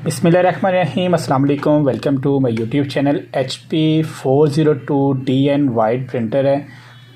बिस्मिल्लाहिर्रहमानिर्रहीम, अस्सलाम वालेकुम। Welcome to my YouTube channel. HP 402DN white printer है।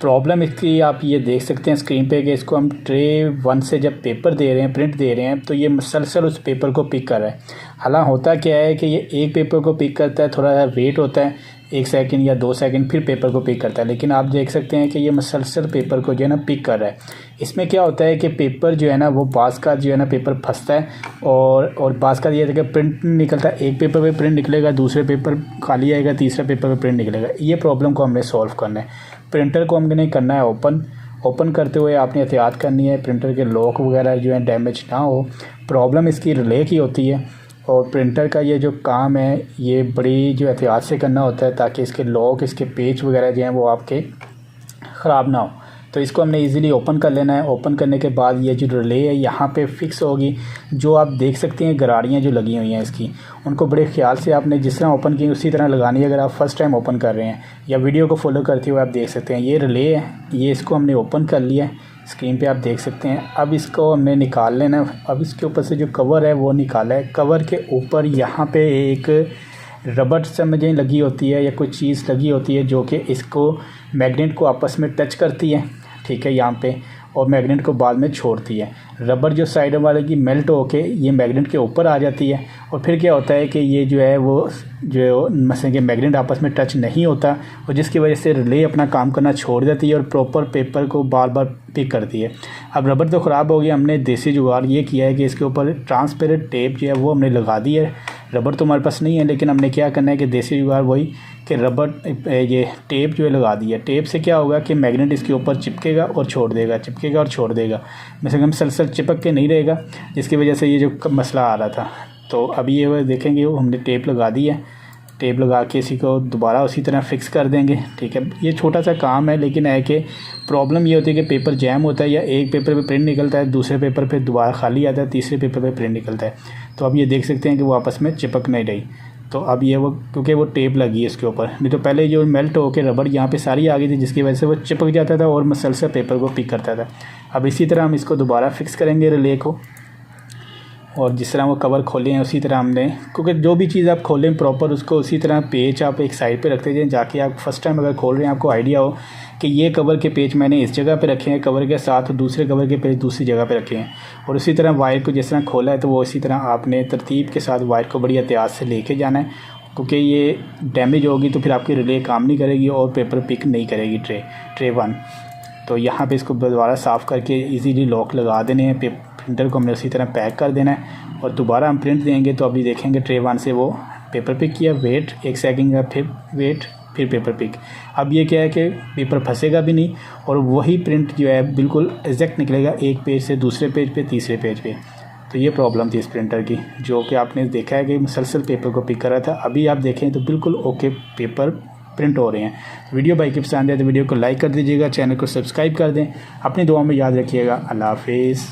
प्रॉब्लम इसकी आप ये देख सकते हैं स्क्रीन पे कि इसको हम ट्रे 1 से जब पेपर दे रहे हैं, प्रिंट दे रहे हैं, तो ये मुसलसल उस पेपर को पिक कर रहा है। हालांकि होता क्या है कि ये एक पेपर को पिक करता है, थोड़ा सा वेट होता है 1 सेकंड या 2 सेकंड, फिर पेपर को पिक करता है। लेकिन आप देख सकते हैं कि ये मुसलसल पेपर को जो है ना पिक कर रहा है। इसमें क्या होता है कि पेपर जो है ना वो बास का जो है ना पेपर फंसता है और बास का ये है कि प्रिंट निकलता है। एक पेपर पे प्रिंट निकलेगा, दूसरे पेपर खाली आएगा, तीसरा पेपर पे प्रिंट निकलेगा। ये प्रॉब्लम को हमने सॉल्व करना है। प्रिंटर को हमने करना है ओपन करते हुए आपने एहतियात करनी है, प्रिंटर के लॉक वगैरह जो है डैमेज ना हो। प्रॉब्लम इसकी रिले की होती है और प्रिंटर का ये जो काम है ये बड़ी जो एहतियात से करना होता है ताकि इसके लॉक, इसके पेज वगैरह जो हैं वो आपके ख़राब ना हो। तो इसको हमने इजीली ओपन कर लेना है। ओपन करने के बाद ये जो रिले है यहाँ पे फिक्स होगी। जो आप देख सकते हैं गरारियाँ जो लगी हुई हैं इसकी, उनको बड़े ख्याल से आपने जिस तरह ओपन की उसी तरह लगानी है। अगर आप फर्स्ट टाइम ओपन कर रहे हैं या वीडियो को फॉलो करते हुए आप देख सकते हैं ये रिले है, ये इसको हमने ओपन कर लिया है। स्क्रीन पे आप देख सकते हैं। अब इसको हमने निकाल लेना है। अब इसके ऊपर से जो कवर है वो निकाला है। कवर के ऊपर यहाँ पे एक रबड़ समझें लगी होती है या कोई चीज़ लगी होती है जो कि इसको मैग्नेट को आपस में टच करती है, ठीक है, यहाँ पे, और मैग्नेट को बाद में छोड़ती है। रबड़ जो साइड वाले की मेल्ट होके ये मैग्नेट के ऊपर आ जाती है और फिर क्या होता है कि ये जो है वो जो मसले के मैग्नेट आपस में टच नहीं होता और जिसकी वजह से रिले अपना काम करना छोड़ देती है और प्रॉपर पेपर को बार बार पिक करती है। अब रबड़ तो ख़राब हो गया, हमने देसी जुगाड़ ये किया है कि इसके ऊपर ट्रांसपेरेंट टेप जो है वो हमने लगा दी है। रबड़ तो हमारे पास नहीं है, लेकिन हमने क्या करना है कि देसी जुगाड़ वही कि रबड़ ये टेप जो है लगा दी है। टेप से क्या होगा कि मैग्नेट इसके ऊपर चिपकेगा और छोड़ देगा, चिपकेगा और छोड़ देगा। मतलब हम सलसल चिपक के नहीं रहेगा, जिसकी वजह से ये जो मसला आ रहा था। तो अभी ये देखेंगे वो हमने टेप लगा दी है। टेप लगा के इसी को दोबारा उसी तरह फिक्स कर देंगे, ठीक है। ये छोटा सा काम है, लेकिन है कि प्रॉब्लम ये होती है कि पेपर जैम होता है या एक पेपर पे प्रिंट निकलता है, दूसरे पेपर पे दोबारा खाली आता है, तीसरे पेपर पे प्रिंट निकलता है। तो अब ये देख सकते हैं कि वो आपस में चिपक नहीं रही। तो अब ये वो क्योंकि वो टेप लगी है इसके ऊपर, नहीं तो पहले जो मेल्ट होकर रबड़ यहाँ पे सारी आ गई थी जिसकी वजह से वो चिपक जाता था और मसलसल पेपर को पिक करता था। अब इसी तरह हम इसको दोबारा फिक्स करेंगे रिले को, और जिस तरह वो कवर खोले हैं उसी तरह हमने, क्योंकि जो भी चीज़ आप खोलें प्रॉपर उसको उसी तरह पेज आप एक साइड पे रखते जाएं। जाके आप फर्स्ट टाइम अगर खोल रहे हैं आपको आइडिया हो कि ये कवर के पेज मैंने इस जगह पे रखे हैं, कवर के साथ दूसरे कवर के पेज दूसरी जगह पे रखे हैं। और उसी तरह वायर को जिस तरह खोला है तो वो इसी तरह आपने तरतीब के साथ वायर को बड़ी एहतियात से लेके जाना है, क्योंकि ये डैमेज होगी तो फिर आपकी रिले काम नहीं करेगी और पेपर पिक नहीं करेगी ट्रे 1। तो यहाँ पे इसको दोबारा साफ़ करके इजीली लॉक लगा देने हैं। प्रिंटर को हमने उसी तरह पैक कर देना है और दोबारा हम प्रिंट देंगे तो अभी देखेंगे ट्रे 1 से वो पेपर पिक किया, वेट 1 सेकंड का, फिर वेट, फिर पेपर पिक। अब ये क्या है कि पेपर फंसेगा भी नहीं और वही प्रिंट जो है बिल्कुल एग्जैक्ट निकलेगा, एक पेज से दूसरे पेज पे, तीसरे पेज पे। तो ये प्रॉब्लम थी इस प्रिंटर की, जो कि आपने देखा है कि मुसलसल पेपर को पिक कर रहा था। अभी आप देखें तो बिल्कुल ओके पेपर प्रिंट हो रहे हैं। वीडियो बाइक की पसंद है तो वीडियो को लाइक कर दीजिएगा, चैनल को सब्सक्राइब कर दें। अपनी दुआ में याद रखिएगा। अल्लाह हाफिज़।